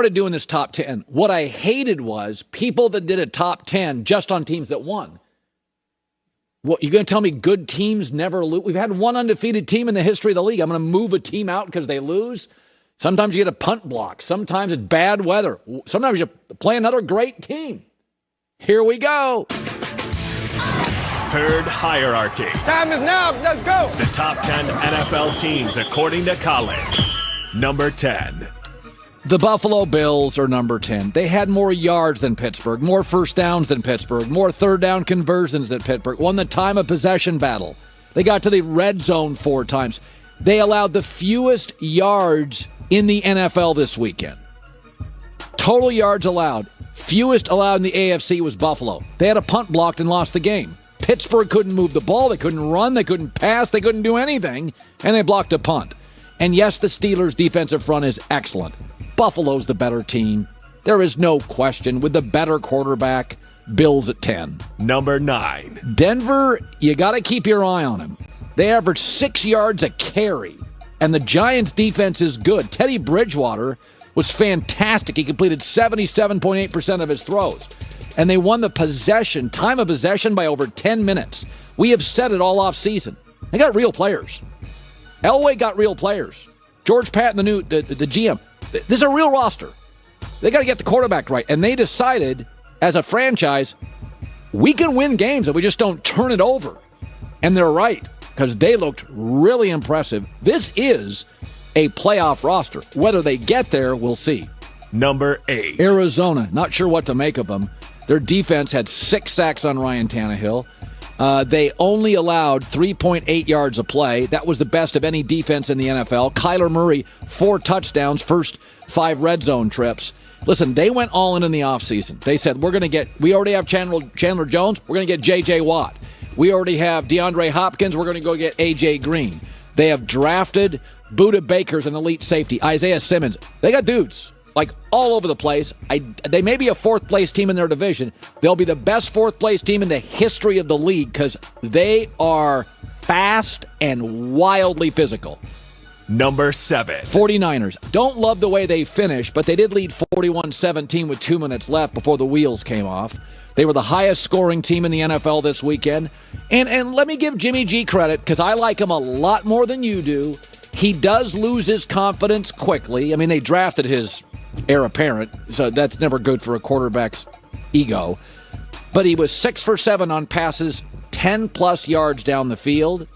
started doing this top 10, what I hated was people that did a top 10 just on teams that won. What, you're going to tell me good teams never lose? We've had one undefeated team in the history of the league. I'm going to move a team out because they lose? Sometimes you get a punt block. Sometimes it's bad weather. Sometimes you play another great team. Here we go. Herd hierarchy. Time is now. Let's go. The top 10 NFL teams according to Colin. Number 10. The Buffalo Bills are number 10. They had more yards than Pittsburgh, more first downs than Pittsburgh, more third down conversions than Pittsburgh, won the time of possession battle. They got to the red zone 4 times. They allowed the fewest yards in the NFL this weekend. Total yards allowed. Fewest allowed in the AFC was Buffalo. They had a punt blocked and lost the game. Pittsburgh couldn't move the ball. They couldn't run. They couldn't pass. They couldn't do anything. And they blocked a punt. And yes, the Steelers' defensive front is excellent. Buffalo's the better team. There is no question. With the better quarterback, Bills at 10. Number 9. Denver, you got to keep your eye on them. They average 6 yards a carry. And the Giants' defense is good. Teddy Bridgewater was fantastic. He completed 77.8% of his throws. And they won the time of possession by over 10 minutes. We have said it all off season. They got real players. Elway got real players. George Patton, the GM. This is a real roster. They got to get the quarterback right. And they decided, as a franchise, we can win games if we just don't turn it over. And they're right, because they looked really impressive. This is a playoff roster. Whether they get there, we'll see. Number 8. Arizona, not sure what to make of them. Their defense had 6 sacks on Ryan Tannehill. They only allowed 3.8 yards a play. That was the best of any defense in the NFL. Kyler Murray, 4 touchdowns, first 5 red zone trips. Listen, they went all in the offseason. They said, we already have Chandler Jones. We're going to get J.J. Watt. We already have DeAndre Hopkins. We're going to go get A.J. Green. They have drafted Budda Baker's an elite safety. Isaiah Simmons. They got dudes. Like all over the place. They may be a 4th-place team in their division. They'll be the best 4th-place team in the history of the league because they are fast and wildly physical. Number 7. 49ers. Don't love the way they finished, but they did lead 41-17 with 2 minutes left before the wheels came off. They were the highest-scoring team in the NFL this weekend. And let me give Jimmy G credit because I like him a lot more than you do. He does lose his confidence quickly. I mean, they drafted his heir apparent, so that's never good for a quarterback's ego. But he was 6 for 7 on passes, 10-plus yards down the field.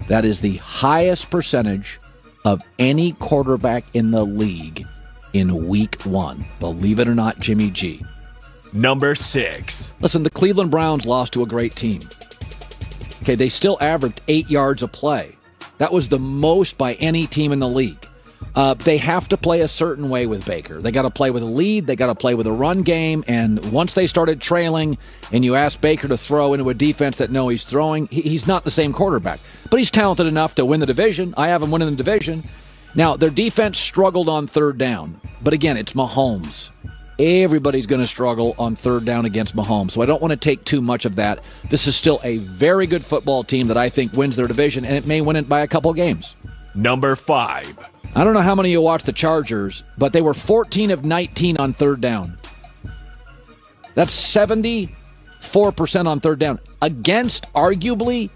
That is the highest percentage of any quarterback in the league in week 1. Believe it or not, Jimmy G. Number 6. Listen, the Cleveland Browns lost to a great team. Okay, they still averaged 8 yards a play. That was the most by any team in the league. They have to play a certain way with Baker. They got to play with a lead. They got to play with a run game. And once they started trailing and you ask Baker to throw into a defense that know he's throwing, he's not the same quarterback. But he's talented enough to win the division. I have him winning the division. Now, their defense struggled on 3rd down. But again, it's Mahomes. Everybody's going to struggle on 3rd down against Mahomes. So I don't want to take too much of that. This is still a very good football team that I think wins their division, and it may win it by a couple games. Number 5. I don't know how many of you watched the Chargers, but they were 14 of 19 on 3rd down. That's 74% on 3rd down against arguably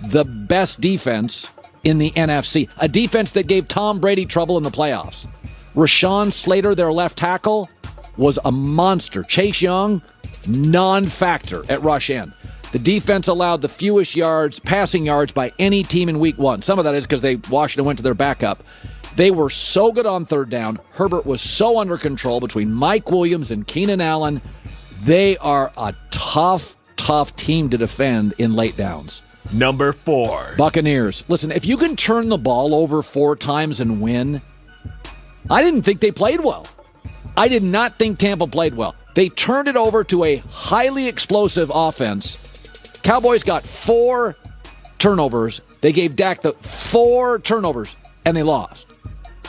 the best defense in the NFC, a defense that gave Tom Brady trouble in the playoffs. Rashawn Slater, their left tackle, was a monster. Chase Young, non-factor at rush end. The defense allowed the fewest passing yards by any team in week 1. Some of that is because Washington went to their backup. They were so good on 3rd down. Herbert was so under control between Mike Williams and Keenan Allen. They are a tough team to defend in late downs. Number 4. Buccaneers. Listen, if you can turn the ball over 4 times and win, I didn't think they played well. I did not think Tampa played well. They turned it over to a highly explosive offense. Cowboys got 4 turnovers. They gave Dak the 4 turnovers, and they lost.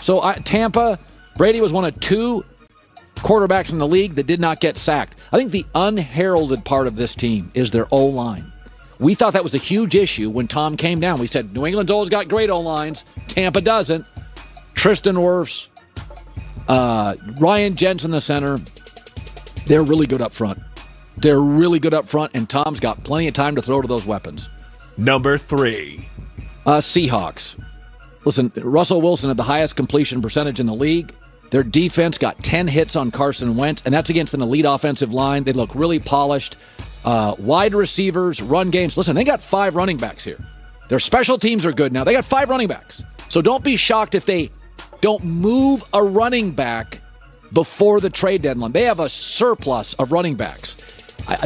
So Tampa, Brady was one of 2 quarterbacks in the league that did not get sacked. I think the unheralded part of this team is their O-line. We thought that was a huge issue when Tom came down. We said, New England's always got great O-lines. Tampa doesn't. Tristan Wirfs, Ryan Jensen, the center, they're really good up front. And Tom's got plenty of time to throw to those weapons. Number 3. Seahawks. Listen, Russell Wilson had the highest completion percentage in the league. Their defense got 10 hits on Carson Wentz, and that's against an elite offensive line. They look really polished. Wide receivers, run games. Listen, they got 5 running backs here. Their special teams are good now. They got 5 running backs. So don't be shocked if they don't move a running back before the trade deadline. They have a surplus of running backs.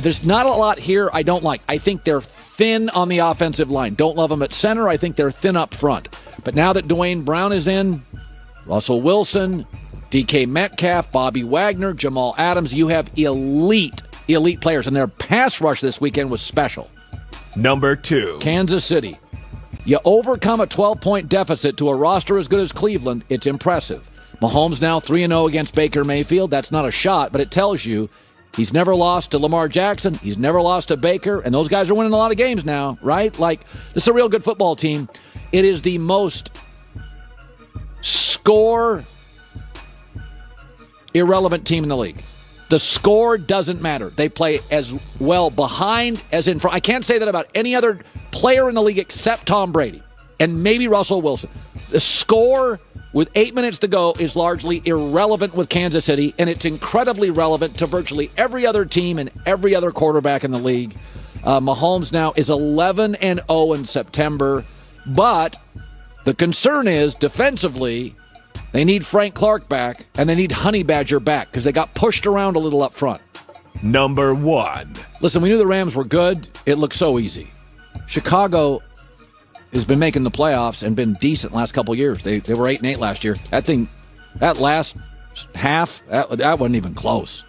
There's not a lot here I don't like. I think they're thin on the offensive line. Don't love them at center. I think they're thin up front. But now that Dwayne Brown is in, Russell Wilson, DK Metcalf, Bobby Wagner, Jamal Adams, you have elite players. And their pass rush this weekend was special. Number 2. Kansas City. You overcome a 12-point deficit to a roster as good as Cleveland. It's impressive. Mahomes now 3-0 against Baker Mayfield. That's not a shot, but it tells you he's never lost to Lamar Jackson. He's never lost to Baker. And those guys are winning a lot of games now, right? Like, this is a real good football team. It is the most score irrelevant team in the league. The score doesn't matter. They play as well behind as in front. I can't say that about any other player in the league except Tom Brady and maybe Russell Wilson. The score with 8 minutes to go is largely irrelevant with Kansas City, and it's incredibly relevant to virtually every other team and every other quarterback in the league. Mahomes now is 11-0 in September, but the concern is defensively, they need Frank Clark back, and they need Honey Badger back because they got pushed around a little up front. Number 1. Listen, we knew the Rams were good. It looked so easy. Chicago has been making the playoffs and been decent last couple years. They were 8-8 last year. That last half, that wasn't even close.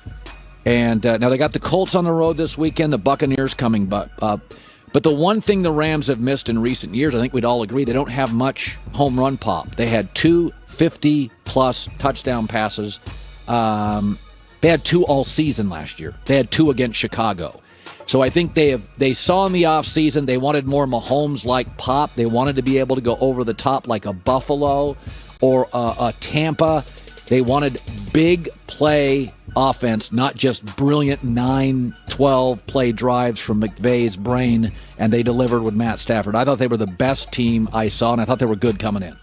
And now they got the Colts on the road this weekend, the Buccaneers coming. But the one thing the Rams have missed in recent years, I think we'd all agree, they don't have much home run pop. They had 2 50-plus touchdown passes. They had 2 all season last year. They had 2 against Chicago. So I think they saw in the offseason they wanted more Mahomes-like pop. They wanted to be able to go over the top like a Buffalo or a Tampa. They wanted big play offense, not just brilliant 9, 12 play drives from McVay's brain, and they delivered with Matt Stafford. I thought they were the best team I saw, and I thought they were good coming in.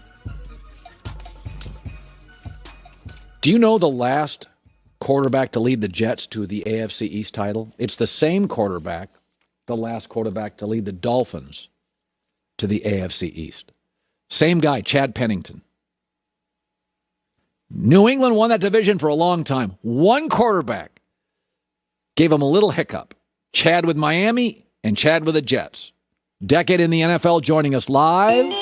Do you know the last quarterback to lead the Jets to the AFC East title? It's the same quarterback, the last quarterback to lead the Dolphins to the AFC East. Same guy, Chad Pennington. New England won that division for a long time. One quarterback gave them a little hiccup. Chad with Miami and Chad with the Jets. Decade in the NFL joining us live